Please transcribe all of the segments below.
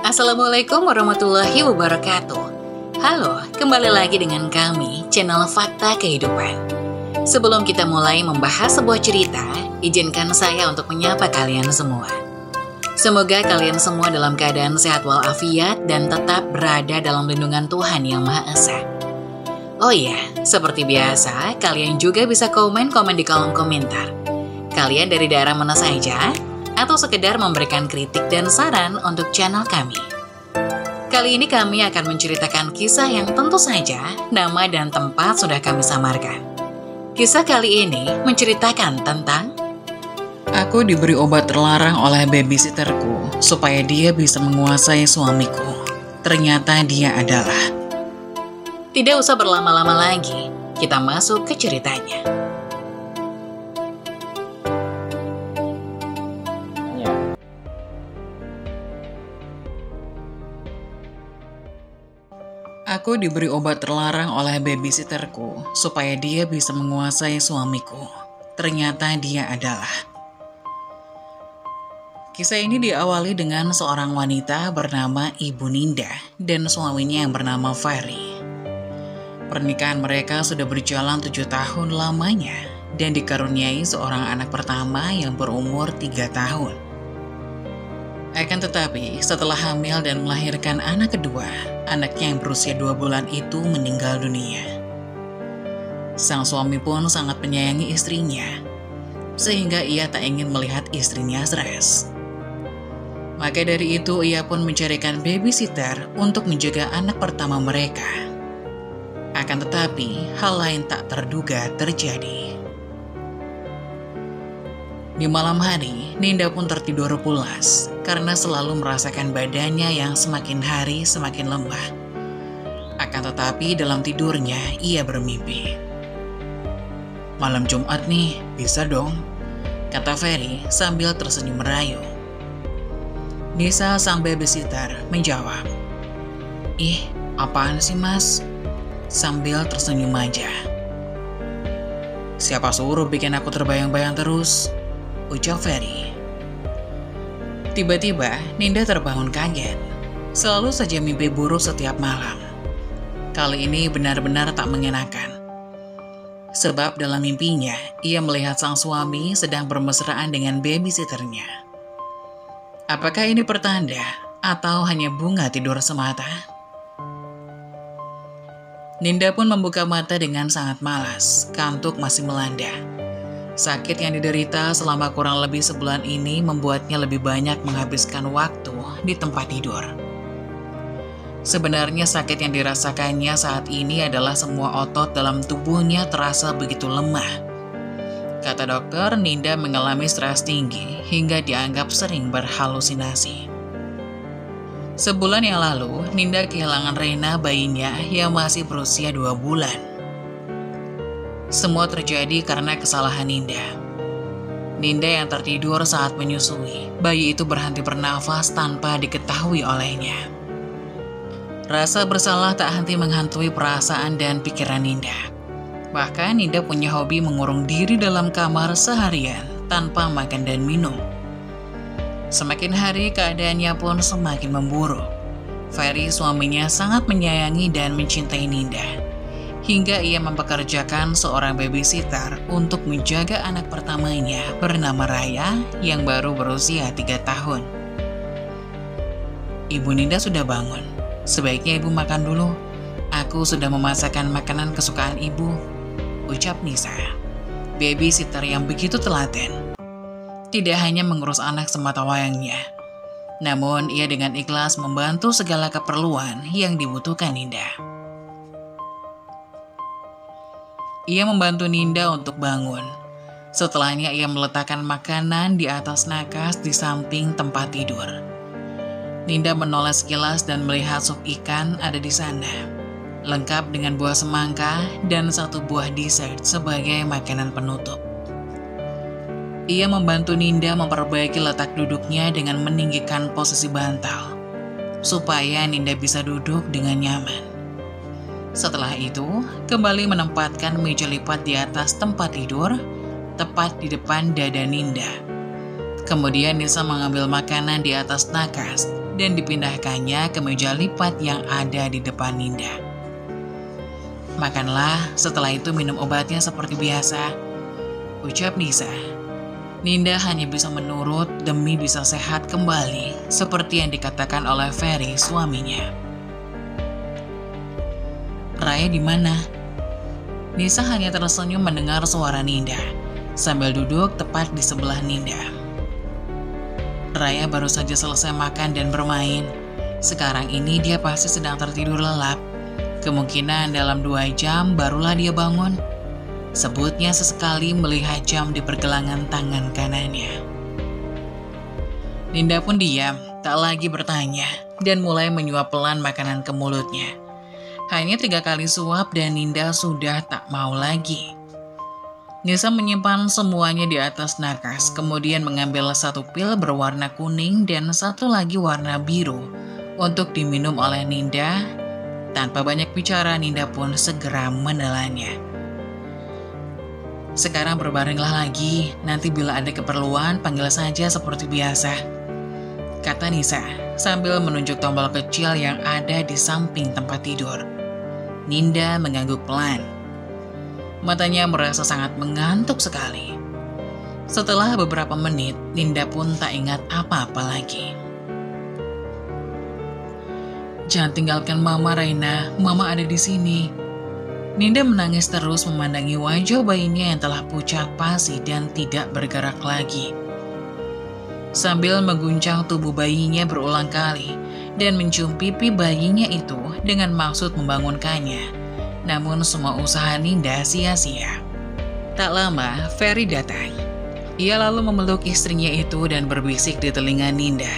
Assalamualaikum warahmatullahi wabarakatuh. Halo, kembali lagi dengan kami, channel Fakta Kehidupan. Sebelum kita mulai membahas sebuah cerita, izinkan saya untuk menyapa kalian semua. Semoga kalian semua dalam keadaan sehat walafiat dan tetap berada dalam lindungan Tuhan Yang Maha Esa. Oh iya, seperti biasa, kalian juga bisa komen-komen di kolom komentar. Kalian dari daerah mana saja? Atau sekedar memberikan kritik dan saran untuk channel kami. Kali ini kami akan menceritakan kisah yang tentu saja nama dan tempat sudah kami samarkan. Kisah kali ini menceritakan tentang aku diberi obat terlarang oleh babysitterku supaya dia bisa menguasai suamiku. Ternyata dia adalah... Tidak usah berlama-lama lagi, kita masuk ke ceritanya. Aku diberi obat terlarang oleh babysitterku supaya dia bisa menguasai suamiku. Ternyata dia adalah... Kisah ini diawali dengan seorang wanita bernama Ibu Ninda dan suaminya yang bernama Ferry. Pernikahan mereka sudah berjalan 7 tahun lamanya dan dikaruniai seorang anak pertama yang berumur 3 tahun. Akan tetapi, setelah hamil dan melahirkan anak kedua, anaknya yang berusia 2 bulan itu meninggal dunia. Sang suami pun sangat menyayangi istrinya, sehingga ia tak ingin melihat istrinya stres. Maka dari itu, ia pun mencarikan babysitter untuk menjaga anak pertama mereka. Akan tetapi, hal lain tak terduga terjadi. Di malam hari, Ninda pun tertidur pulas karena selalu merasakan badannya yang semakin hari semakin lemah. Akan tetapi dalam tidurnya ia bermimpi. Malam Jumat nih, bisa dong, kata Ferry sambil tersenyum merayu. Nisa sang babysitter menjawab, "Ih, apaan sih mas?" sambil tersenyum aja. "Siapa suruh bikin aku terbayang-bayang terus?" ucap Ferry. Tiba-tiba, Ninda terbangun kaget. Selalu saja mimpi buruk setiap malam. Kali ini benar-benar tak mengenakan. Sebab dalam mimpinya, ia melihat sang suami sedang bermesraan dengan babysitternya. Apakah ini pertanda atau hanya bunga tidur semata? Ninda pun membuka mata dengan sangat malas, kantuk masih melanda. Sakit yang diderita selama kurang lebih sebulan ini membuatnya lebih banyak menghabiskan waktu di tempat tidur. Sebenarnya sakit yang dirasakannya saat ini adalah semua otot dalam tubuhnya terasa begitu lemah. Kata dokter, Ninda mengalami stres tinggi hingga dianggap sering berhalusinasi. Sebulan yang lalu, Ninda kehilangan Rena, bayinya yang masih berusia 2 bulan. Semua terjadi karena kesalahan Ninda. Ninda yang tertidur saat menyusui, bayi itu berhenti bernafas tanpa diketahui olehnya. Rasa bersalah tak henti menghantui perasaan dan pikiran Ninda. Bahkan Ninda punya hobi mengurung diri dalam kamar seharian tanpa makan dan minum. Semakin hari keadaannya pun semakin memburuk. Ferry suaminya sangat menyayangi dan mencintai Ninda, hingga ia mempekerjakan seorang babysitter untuk menjaga anak pertamanya bernama Raya yang baru berusia 3 tahun. Ibu Ninda sudah bangun. Sebaiknya ibu makan dulu. Aku sudah memasakkan makanan kesukaan ibu, ucap Nisa, babysitter yang begitu telaten. Tidak hanya mengurus anak semata wayangnya, namun ia dengan ikhlas membantu segala keperluan yang dibutuhkan Ninda. Ia membantu Ninda untuk bangun. Setelahnya ia meletakkan makanan di atas nakas di samping tempat tidur. Ninda menoleh sekilas dan melihat sup ikan ada di sana, lengkap dengan buah semangka dan 1 buah dessert sebagai makanan penutup. Ia membantu Ninda memperbaiki letak duduknya dengan meninggikan posisi bantal, supaya Ninda bisa duduk dengan nyaman. Setelah itu, kembali menempatkan meja lipat di atas tempat tidur, tepat di depan dada Ninda. Kemudian Nisa mengambil makanan di atas nakas dan dipindahkannya ke meja lipat yang ada di depan Ninda. "Makanlah, setelah itu minum obatnya seperti biasa," ucap Nisa. Ninda hanya bisa menurut demi bisa sehat kembali, seperti yang dikatakan oleh Ferry, suaminya. "Raya di mana?" Nisa hanya tersenyum mendengar suara Ninda, sambil duduk tepat di sebelah Ninda. "Raya baru saja selesai makan dan bermain. Sekarang ini dia pasti sedang tertidur lelap. Kemungkinan dalam 2 jam barulah dia bangun," sebutnya sesekali melihat jam di pergelangan tangan kanannya. Ninda pun diam, tak lagi bertanya, dan mulai menyuap pelan makanan ke mulutnya. Hanya 3 kali suap dan Ninda sudah tak mau lagi. Nisa menyimpan semuanya di atas nakas, kemudian mengambil 1 pil berwarna kuning dan 1 lagi warna biru untuk diminum oleh Ninda. Tanpa banyak bicara, Ninda pun segera menelannya. "Sekarang berbaringlah lagi, nanti bila ada keperluan panggil saja seperti biasa," kata Nisa sambil menunjuk tombol kecil yang ada di samping tempat tidur. Ninda mengangguk pelan. Matanya merasa sangat mengantuk sekali. Setelah beberapa menit, Ninda pun tak ingat apa-apa lagi. "Jangan tinggalkan Mama, Raina. Mama ada di sini." Ninda menangis terus memandangi wajah bayinya yang telah pucat pasi dan tidak bergerak lagi. Sambil mengguncang tubuh bayinya berulang kali dan mencium pipi bayinya itu dengan maksud membangunkannya. Namun semua usaha Ninda sia-sia. Tak lama, Ferry datang. Ia lalu memeluk istrinya itu dan berbisik di telinga Ninda.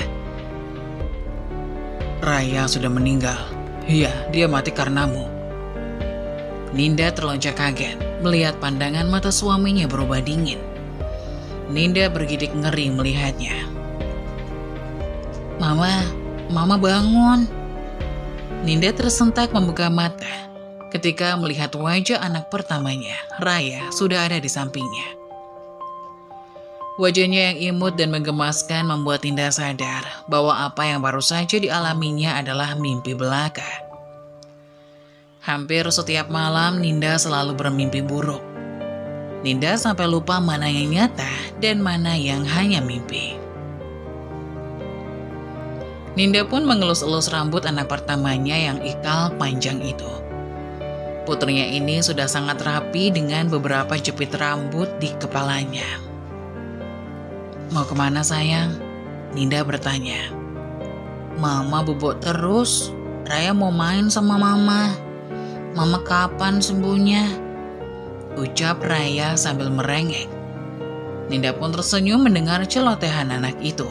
"Raya sudah meninggal. Iya, dia mati karenamu." Ninda terlonjak kaget melihat pandangan mata suaminya berubah dingin. Ninda bergidik ngeri melihatnya. Mama bangun." Ninda tersentak membuka mata ketika melihat wajah anak pertamanya, Raya, sudah ada di sampingnya. Wajahnya yang imut dan menggemaskan membuat Ninda sadar bahwa apa yang baru saja dialaminya adalah mimpi belaka. Hampir setiap malam Ninda selalu bermimpi buruk. Ninda sampai lupa mana yang nyata dan mana yang hanya mimpi. Ninda pun mengelus-elus rambut anak pertamanya yang ikal panjang itu. Putrinya ini sudah sangat rapi dengan beberapa jepit rambut di kepalanya. "Mau kemana sayang?" Ninda bertanya. "Mama bobok terus. Raya mau main sama Mama. Mama kapan sembuhnya?" ucap Raya sambil merengek. Ninda pun tersenyum mendengar celotehan anak itu.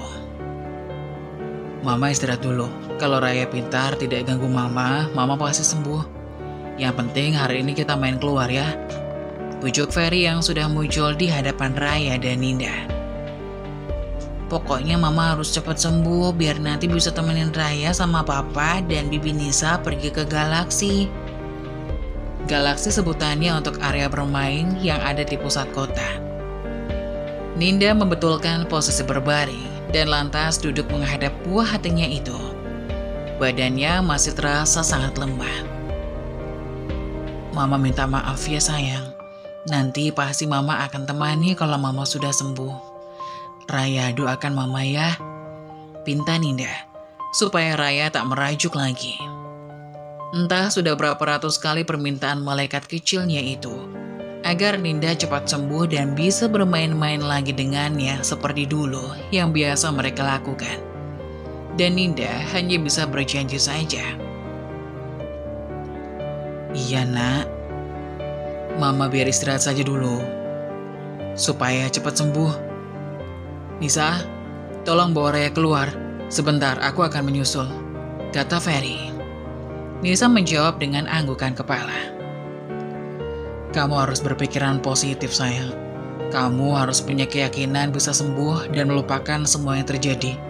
"Mama istirahat dulu. Kalau Raya pintar tidak ganggu Mama pasti sembuh. Yang penting hari ini kita main keluar ya," ujuk Ferry yang sudah muncul di hadapan Raya dan Ninda. "Pokoknya Mama harus cepat sembuh biar nanti bisa temenin Raya sama Papa dan Bibi Nisa pergi ke galaksi." Galaksi sebutannya untuk area bermain yang ada di pusat kota. Ninda membetulkan posisi berbaring dan lantas duduk menghadap buah hatinya itu. Badannya masih terasa sangat lemah. "Mama minta maaf ya sayang. Nanti pasti Mama akan temani kalau Mama sudah sembuh. Raya doakan Mama ya," pinta Ninda, supaya Raya tak merajuk lagi. Entah sudah berapa ratus kali permintaan malaikat kecilnya itu, agar Ninda cepat sembuh dan bisa bermain-main lagi dengannya seperti dulu yang biasa mereka lakukan. Dan Ninda hanya bisa berjanji saja. "Iya nak, Mama biar istirahat saja dulu, supaya cepat sembuh. Nisa, tolong bawa Raya keluar. Sebentar, aku akan menyusul," kata Ferry. Nisa menjawab dengan anggukan kepala. "Kamu harus berpikiran positif sayang. Kamu harus punya keyakinan bisa sembuh dan melupakan semua yang terjadi.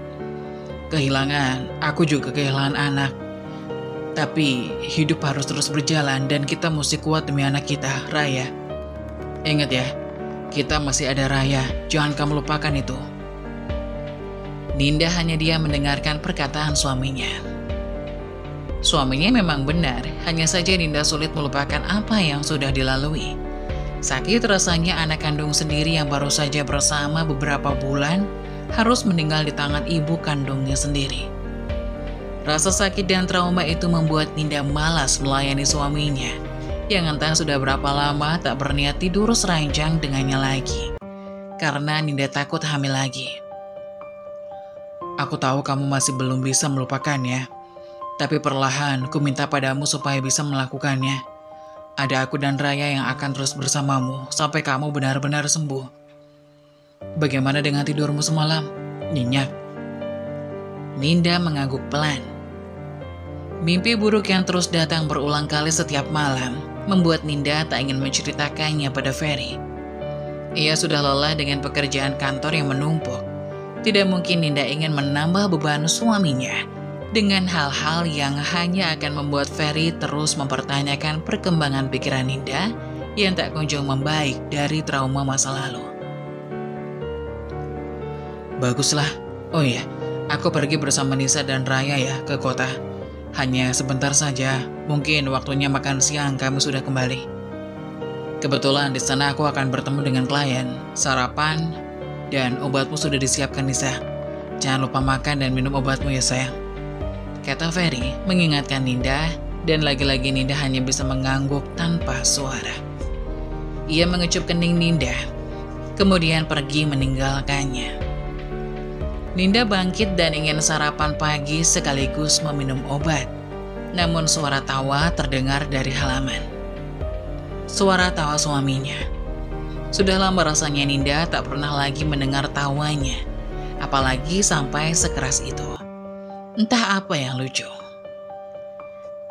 Kehilangan, aku juga kehilangan anak. Tapi hidup harus terus berjalan dan kita mesti kuat demi anak kita, Raya. Ingat ya, kita masih ada Raya, jangan kamu lupakan itu." Ninda hanya diam mendengarkan perkataan suaminya. Suaminya memang benar, hanya saja Ninda sulit melupakan apa yang sudah dilalui. Sakit rasanya anak kandung sendiri yang baru saja bersama beberapa bulan harus meninggal di tangan ibu kandungnya sendiri. Rasa sakit dan trauma itu membuat Ninda malas melayani suaminya, yang entah sudah berapa lama tak berniat tidur seranjang dengannya lagi, karena Ninda takut hamil lagi. Aku tahu kamu masih belum bisa melupakannya, tapi perlahan ku minta padamu supaya bisa melakukannya. Ada aku dan Raya yang akan terus bersamamu sampai kamu benar-benar sembuh. Bagaimana dengan tidurmu semalam? Nyenyak? Ninda mengangguk pelan. Mimpi buruk yang terus datang berulang kali setiap malam membuat Ninda tak ingin menceritakannya pada Ferry. Ia sudah lelah dengan pekerjaan kantor yang menumpuk. Tidak mungkin Ninda ingin menambah beban suaminya dengan hal-hal yang hanya akan membuat Ferry terus mempertanyakan perkembangan pikiran Ninda yang tak kunjung membaik dari trauma masa lalu. Baguslah. Oh iya, aku pergi bersama Nisa dan Raya ya ke kota. Hanya sebentar saja, mungkin waktunya makan siang kami sudah kembali. Kebetulan di sana aku akan bertemu dengan klien, sarapan, dan obatmu sudah disiapkan Nisa. Jangan lupa makan dan minum obatmu ya sayang, kata Ferry mengingatkan Ninda, dan lagi-lagi Ninda hanya bisa mengangguk tanpa suara. Ia mengecup kening Ninda, kemudian pergi meninggalkannya. Ninda bangkit dan ingin sarapan pagi sekaligus meminum obat. Namun suara tawa terdengar dari halaman. Suara tawa suaminya. Sudah lama rasanya Ninda tak pernah lagi mendengar tawanya, apalagi sampai sekeras itu. Entah apa yang lucu.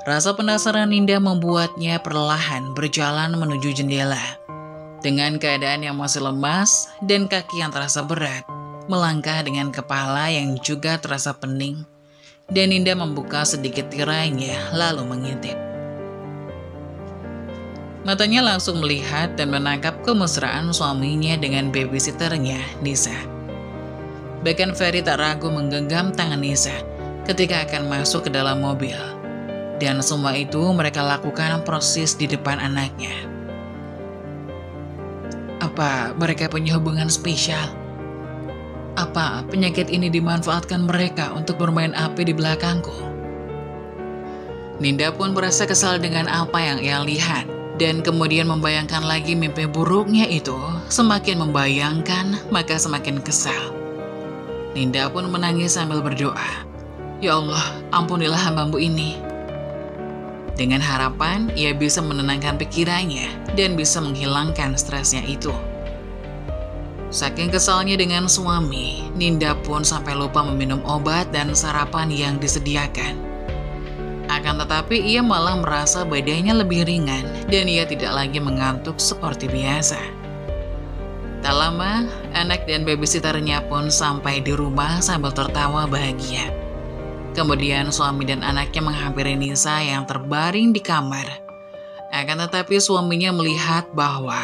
Rasa penasaran Ninda membuatnya perlahan berjalan menuju jendela. Dengan keadaan yang masih lemas dan kaki yang terasa berat, melangkah dengan kepala yang juga terasa pening, dan Ninda membuka sedikit tirainya lalu mengintip. Matanya langsung melihat dan menangkap kemesraan suaminya dengan babysitternya, Nisa. Bahkan Ferry tak ragu menggenggam tangan Nisa ketika akan masuk ke dalam mobil. Dan semua itu mereka lakukan persis di depan anaknya. Apa mereka punya hubungan spesial? Apa penyakit ini dimanfaatkan mereka untuk bermain api di belakangku? Ninda pun merasa kesal dengan apa yang ia lihat, dan kemudian membayangkan lagi mimpi buruknya itu. Semakin membayangkan, maka semakin kesal. Ninda pun menangis sambil berdoa, "Ya Allah, ampunilah hamba-Mu ini." Dengan harapan ia bisa menenangkan pikirannya dan bisa menghilangkan stresnya itu. Saking kesalnya dengan suami, Ninda pun sampai lupa meminum obat dan sarapan yang disediakan. Akan tetapi ia malah merasa badannya lebih ringan dan ia tidak lagi mengantuk seperti biasa. Tak lama, anak dan babysitternya pun sampai di rumah sambil tertawa bahagia. Kemudian suami dan anaknya menghampiri Nisa yang terbaring di kamar. Akan tetapi suaminya melihat bahwa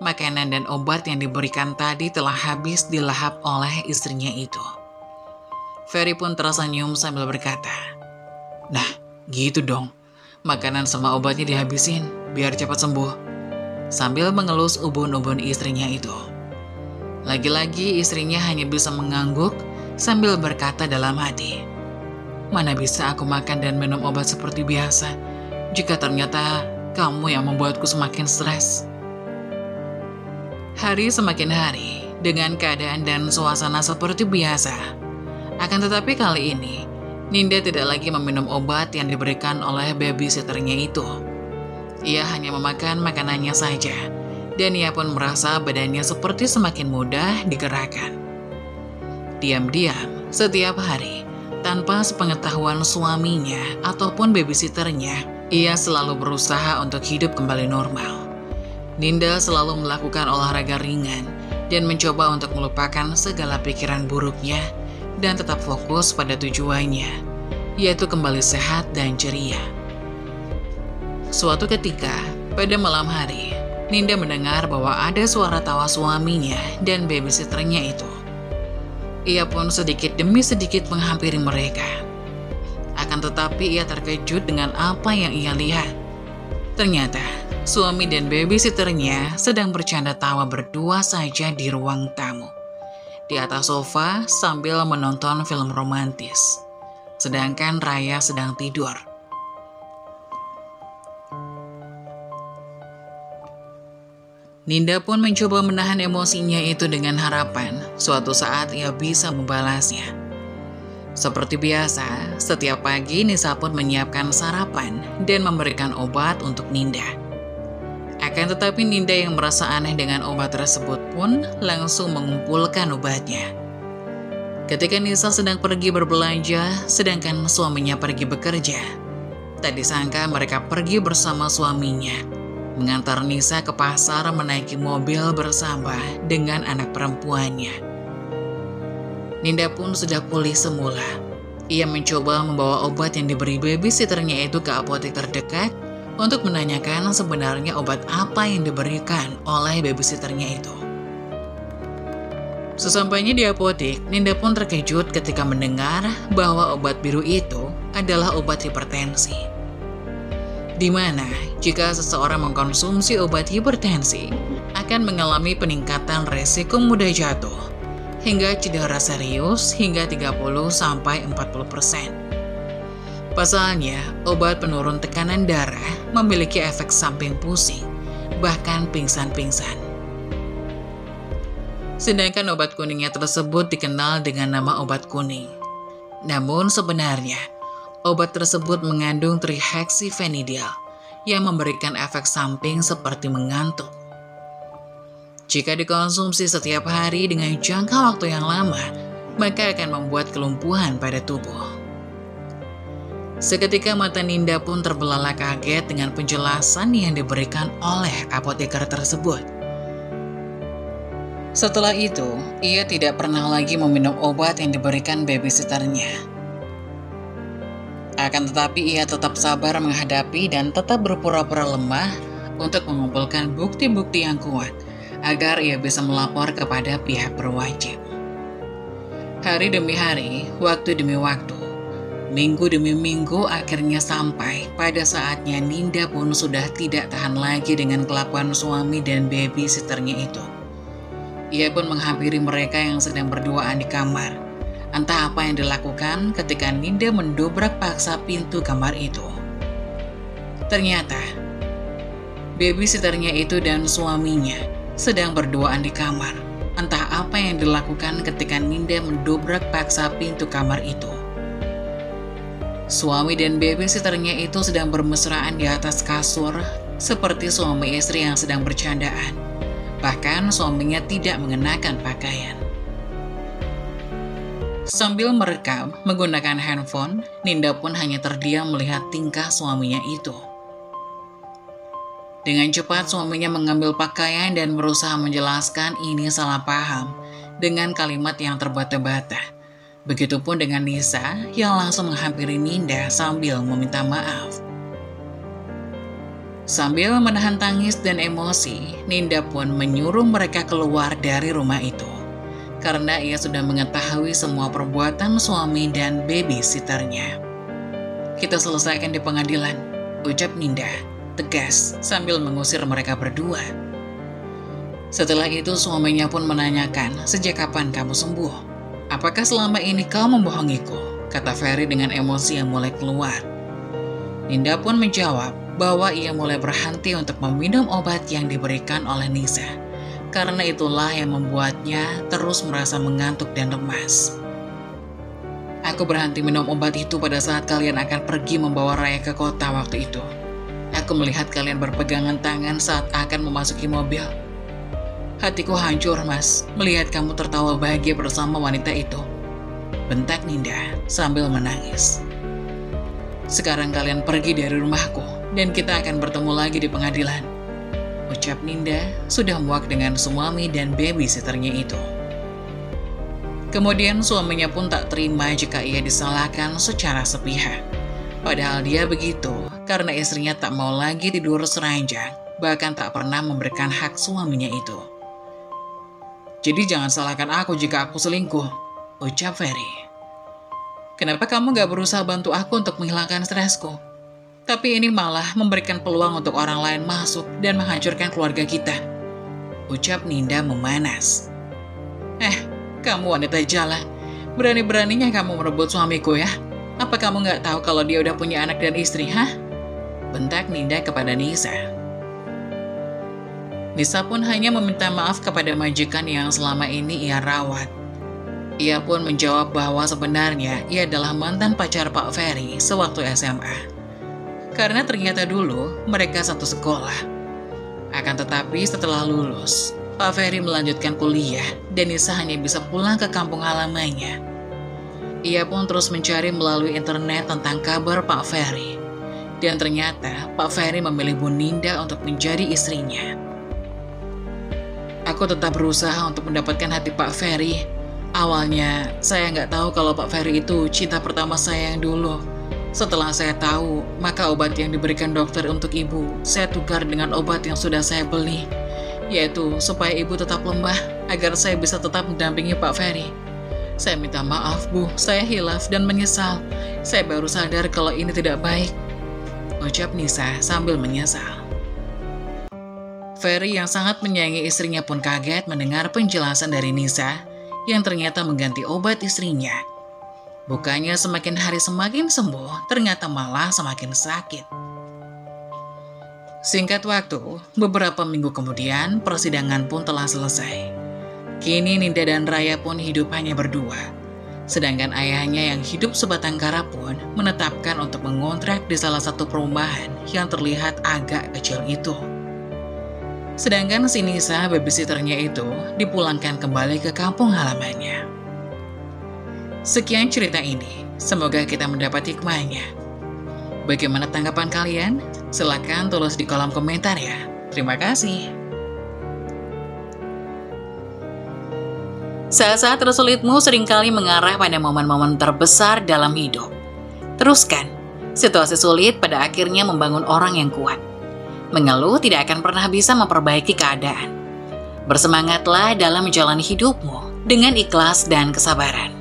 makanan dan obat yang diberikan tadi telah habis dilahap oleh istrinya itu. Ferry pun tersenyum sambil berkata, "Nah, gitu dong. Makanan sama obatnya dihabisin, biar cepat sembuh." Sambil mengelus ubun-ubun istrinya itu. Lagi-lagi istrinya hanya bisa mengangguk sambil berkata dalam hati, "Mana bisa aku makan dan minum obat seperti biasa, jika ternyata kamu yang membuatku semakin stres." Hari semakin hari, dengan keadaan dan suasana seperti biasa. Akan tetapi kali ini, Ninda tidak lagi meminum obat yang diberikan oleh babysitternya itu. Ia hanya memakan makanannya saja, dan ia pun merasa badannya seperti semakin mudah digerakkan. Diam-diam, setiap hari, tanpa sepengetahuan suaminya ataupun babysitternya, ia selalu berusaha untuk hidup kembali normal. Ninda selalu melakukan olahraga ringan dan mencoba untuk melupakan segala pikiran buruknya dan tetap fokus pada tujuannya, yaitu kembali sehat dan ceria. Suatu ketika, pada malam hari, Ninda mendengar bahwa ada suara tawa suaminya dan babysitternya itu. Ia pun sedikit demi sedikit menghampiri mereka. Akan tetapi ia terkejut dengan apa yang ia lihat. Ternyata suami dan babysitternya sedang bercanda tawa berdua saja di ruang tamu, di atas sofa sambil menonton film romantis. Sedangkan Raya sedang tidur. Ninda pun mencoba menahan emosinya itu dengan harapan suatu saat ia bisa membalasnya. Seperti biasa, setiap pagi Nisa pun menyiapkan sarapan dan memberikan obat untuk Ninda. Akan tetapi Ninda yang merasa aneh dengan obat tersebut pun langsung mengumpulkan obatnya. Ketika Nisa sedang pergi berbelanja, sedangkan suaminya pergi bekerja, tak disangka mereka pergi bersama suaminya, mengantar Nisa ke pasar menaiki mobil bersama dengan anak perempuannya. Ninda pun sudah pulih semula. Ia mencoba membawa obat yang diberi babysitternya itu ke apotek terdekat untuk menanyakan sebenarnya obat apa yang diberikan oleh babysitternya itu. Sesampainya di apotek, Ninda pun terkejut ketika mendengar bahwa obat biru itu adalah obat hipertensi. Di mana jika seseorang mengkonsumsi obat hipertensi akan mengalami peningkatan resiko mudah jatuh hingga cedera serius hingga 30-40%. Pasalnya, obat penurun tekanan darah memiliki efek samping pusing, bahkan pingsan-pingsan. Sedangkan obat kuningnya tersebut dikenal dengan nama obat kuning. Namun sebenarnya, obat tersebut mengandung trihexyphenidyl yang memberikan efek samping seperti mengantuk. Jika dikonsumsi setiap hari dengan jangka waktu yang lama, maka akan membuat kelumpuhan pada tubuh. Seketika mata Ninda pun terbelalak kaget dengan penjelasan yang diberikan oleh apoteker tersebut. Setelah itu, ia tidak pernah lagi meminum obat yang diberikan babysitternya. Akan tetapi ia tetap sabar menghadapi dan tetap berpura-pura lemah untuk mengumpulkan bukti-bukti yang kuat agar ia bisa melapor kepada pihak berwajib. Hari demi hari, waktu demi waktu, minggu demi minggu akhirnya sampai pada saatnya Ninda pun sudah tidak tahan lagi dengan kelakuan suami dan babysitternya itu. Ia pun menghampiri mereka yang sedang berduaan di kamar. Entah apa yang dilakukan ketika Ninda mendobrak paksa pintu kamar itu. Ternyata, babysitternya itu dan suaminya sedang berduaan di kamar. Entah apa yang dilakukan ketika Ninda mendobrak paksa pintu kamar itu. Suami dan babysitternya itu sedang bermesraan di atas kasur, seperti suami istri yang sedang bercandaan. Bahkan suaminya tidak mengenakan pakaian. Sambil merekam menggunakan handphone, Ninda pun hanya terdiam melihat tingkah suaminya itu. Dengan cepat suaminya mengambil pakaian dan berusaha menjelaskan ini salah paham dengan kalimat yang terbata-bata. Begitupun dengan Nisa yang langsung menghampiri Ninda sambil meminta maaf. Sambil menahan tangis dan emosi, Ninda pun menyuruh mereka keluar dari rumah itu. Karena ia sudah mengetahui semua perbuatan suami dan babysitternya. Kita selesaikan di pengadilan, ucap Ninda, tegas sambil mengusir mereka berdua. Setelah itu suaminya pun menanyakan, sejak kapan kamu sembuh? Apakah selama ini kau membohongiku? Kata Ferry dengan emosi yang mulai keluar. Ninda pun menjawab bahwa ia mulai berhenti untuk meminum obat yang diberikan oleh Nisa. Karena itulah yang membuatnya terus merasa mengantuk dan lemas. Aku berhenti minum obat itu pada saat kalian akan pergi membawa Raya ke kota waktu itu. Aku melihat kalian berpegangan tangan saat akan memasuki mobil. Hatiku hancur, Mas, melihat kamu tertawa bahagia bersama wanita itu. Bentak Ninda sambil menangis. Sekarang kalian pergi dari rumahku dan kita akan bertemu lagi di pengadilan, ucap Ninda sudah muak dengan suami dan babysitternya itu. Kemudian suaminya pun tak terima jika ia disalahkan secara sepihak. Padahal dia begitu karena istrinya tak mau lagi tidur seranjang, bahkan tak pernah memberikan hak suaminya itu. Jadi jangan salahkan aku jika aku selingkuh, ucap Ferry. Kenapa kamu gak berusaha bantu aku untuk menghilangkan stresku? Tapi ini malah memberikan peluang untuk orang lain masuk dan menghancurkan keluarga kita, ucap Ninda memanas. Kamu wanita jala, berani-beraninya kamu merebut suamiku ya? Apa kamu gak tahu kalau dia udah punya anak dan istri, hah? Bentak Ninda kepada Nisa. Nisa pun hanya meminta maaf kepada majikan yang selama ini ia rawat. Ia pun menjawab bahwa sebenarnya ia adalah mantan pacar Pak Ferry sewaktu SMA. Karena ternyata dulu mereka satu sekolah. Akan tetapi setelah lulus, Pak Ferry melanjutkan kuliah dan Nisa hanya bisa pulang ke kampung halamannya. Ia pun terus mencari melalui internet tentang kabar Pak Ferry. Dan ternyata Pak Ferry memilih Bu Ninda untuk menjadi istrinya. Aku tetap berusaha untuk mendapatkan hati Pak Ferry. Awalnya, saya nggak tahu kalau Pak Ferry itu cinta pertama saya yang dulu. Setelah saya tahu, maka obat yang diberikan dokter untuk ibu, saya tukar dengan obat yang sudah saya beli. Yaitu, supaya ibu tetap lemah, agar saya bisa tetap mendampingi Pak Ferry. Saya minta maaf, Bu. Saya hilaf dan menyesal. Saya baru sadar kalau ini tidak baik, ucap Nisa sambil menyesal. Ferry yang sangat menyayangi istrinya pun kaget mendengar penjelasan dari Nisa yang ternyata mengganti obat istrinya. Bukannya semakin hari semakin sembuh, ternyata malah semakin sakit. Singkat waktu, beberapa minggu kemudian persidangan pun telah selesai. Kini Ninda dan Raya pun hidup hanya berdua. Sedangkan ayahnya yang hidup sebatang kara pun menetapkan untuk mengontrak di salah satu perumahan yang terlihat agak kecil itu. Sedangkan si Nisa, babysitternya itu, dipulangkan kembali ke kampung halamannya. Sekian cerita ini, semoga kita mendapat hikmahnya. Bagaimana tanggapan kalian? Silakan tulis di kolom komentar ya. Terima kasih. Saat-saat tersulitmu seringkali mengarah pada momen-momen terbesar dalam hidup. Teruskan, situasi sulit pada akhirnya membangun orang yang kuat. Mengeluh tidak akan pernah bisa memperbaiki keadaan. Bersemangatlah dalam menjalani hidupmu dengan ikhlas dan kesabaran.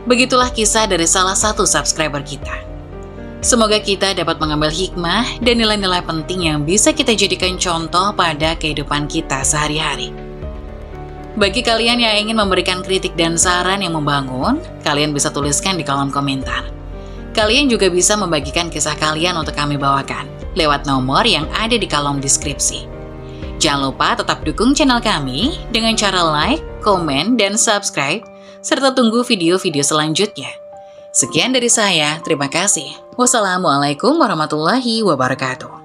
Begitulah kisah dari salah satu subscriber kita. Semoga kita dapat mengambil hikmah dan nilai-nilai penting yang bisa kita jadikan contoh pada kehidupan kita sehari-hari. Bagi kalian yang ingin memberikan kritik dan saran yang membangun, kalian bisa tuliskan di kolom komentar. Kalian juga bisa membagikan kisah kalian untuk kami bawakan lewat nomor yang ada di kolom deskripsi. Jangan lupa tetap dukung channel kami dengan cara like, komen, dan subscribe, serta tunggu video-video selanjutnya. Sekian dari saya, terima kasih. Wassalamualaikum warahmatullahi wabarakatuh.